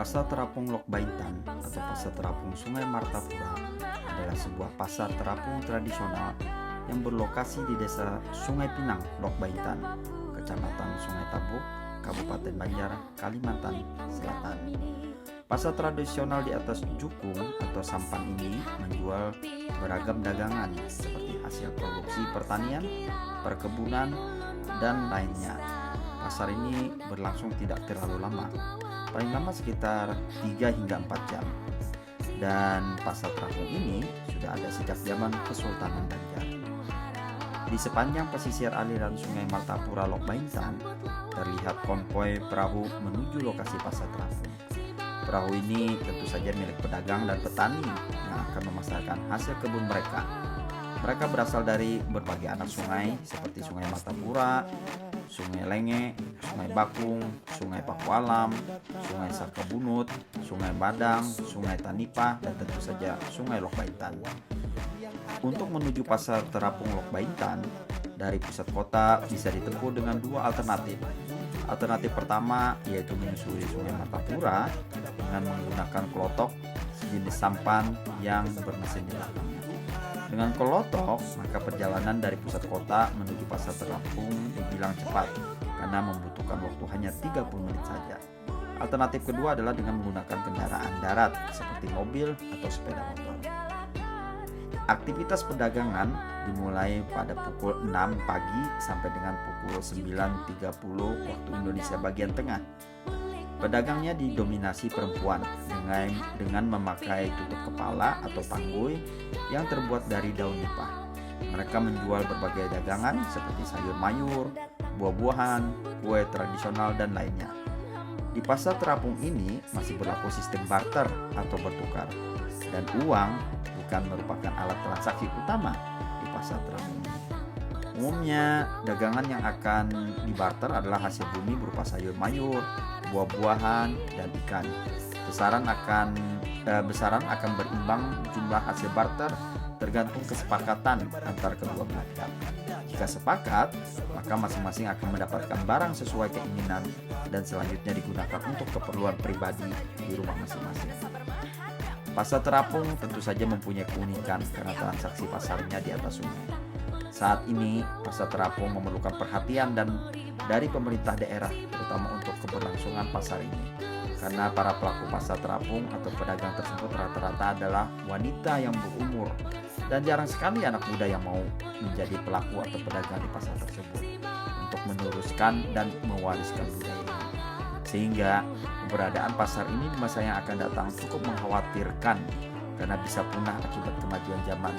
Pasar Terapung Lok Baintan atau Pasar Terapung Sungai Martapura adalah sebuah pasar terapung tradisional yang berlokasi di Desa Sungai Pinang, Lok Baintan, Kecamatan Sungai Tabuk, Kabupaten Banjar, Kalimantan Selatan. Pasar tradisional di atas jukung atau sampan ini menjual beragam dagangan seperti hasil produksi pertanian, perkebunan, dan lainnya. Pasar ini berlangsung tidak terlalu lama, paling lama sekitar 3 hingga 4 jam. Dan pasar terapung ini sudah ada sejak zaman Kesultanan Banjar. Di sepanjang pesisir aliran Sungai Martapura Lok Baintan terlihat konvoi perahu menuju lokasi pasar terapung. Perahu ini tentu saja milik pedagang dan petani yang akan memasarkan hasil kebun mereka. Mereka berasal dari berbagai anak sungai seperti Sungai Martapura, Sungai Lenge, Sungai Bakung, Sungai Pakualam, Sungai Sakabunut, Sungai Badang, Sungai Tanipah, dan tentu saja Sungai Lok Baintan. Untuk menuju pasar terapung Lok Baintan dari pusat kota bisa ditempuh dengan dua alternatif. Alternatif pertama yaitu menyusuri Sungai Martapura dengan menggunakan kelotok sejenis sampan yang bermesin di belakangnya. Dengan kelotok, maka perjalanan dari pusat kota menuju pasar terapung dibilang cepat karena membutuhkan waktu hanya 30 menit saja. Alternatif kedua adalah dengan menggunakan kendaraan darat seperti mobil atau sepeda motor. Aktivitas perdagangan dimulai pada pukul 6 pagi sampai dengan pukul 9.30 waktu Indonesia bagian tengah. Pedagangnya didominasi perempuan dengan memakai tutup kepala atau panggoy yang terbuat dari daun nipah. Mereka menjual berbagai dagangan seperti sayur mayur, buah-buahan, kue tradisional, dan lainnya. Di pasar terapung ini masih berlaku sistem barter atau bertukar, dan uang bukan merupakan alat transaksi utama di pasar terapung ini. Umumnya, dagangan yang akan dibarter adalah hasil bumi berupa sayur mayur, buah-buahan, dan ikan. Besaran akan berimbang jumlah hasil barter tergantung kesepakatan antara kedua belah pihak. Jika sepakat, maka masing-masing akan mendapatkan barang sesuai keinginan dan selanjutnya digunakan untuk keperluan pribadi di rumah masing-masing. Pasar terapung tentu saja mempunyai keunikan karena transaksi pasarnya di atas sungai. Saat ini, pasar terapung memerlukan perhatian dari pemerintah daerah, terutama untuk keberlangsungan pasar ini. Karena para pelaku pasar terapung atau pedagang tersebut rata-rata adalah wanita yang berumur, dan jarang sekali anak muda yang mau menjadi pelaku atau pedagang di pasar tersebut untuk meneruskan dan mewariskan budaya ini. Sehingga keberadaan pasar ini di masa yang akan datang cukup mengkhawatirkan karena bisa punah akibat kemajuan zaman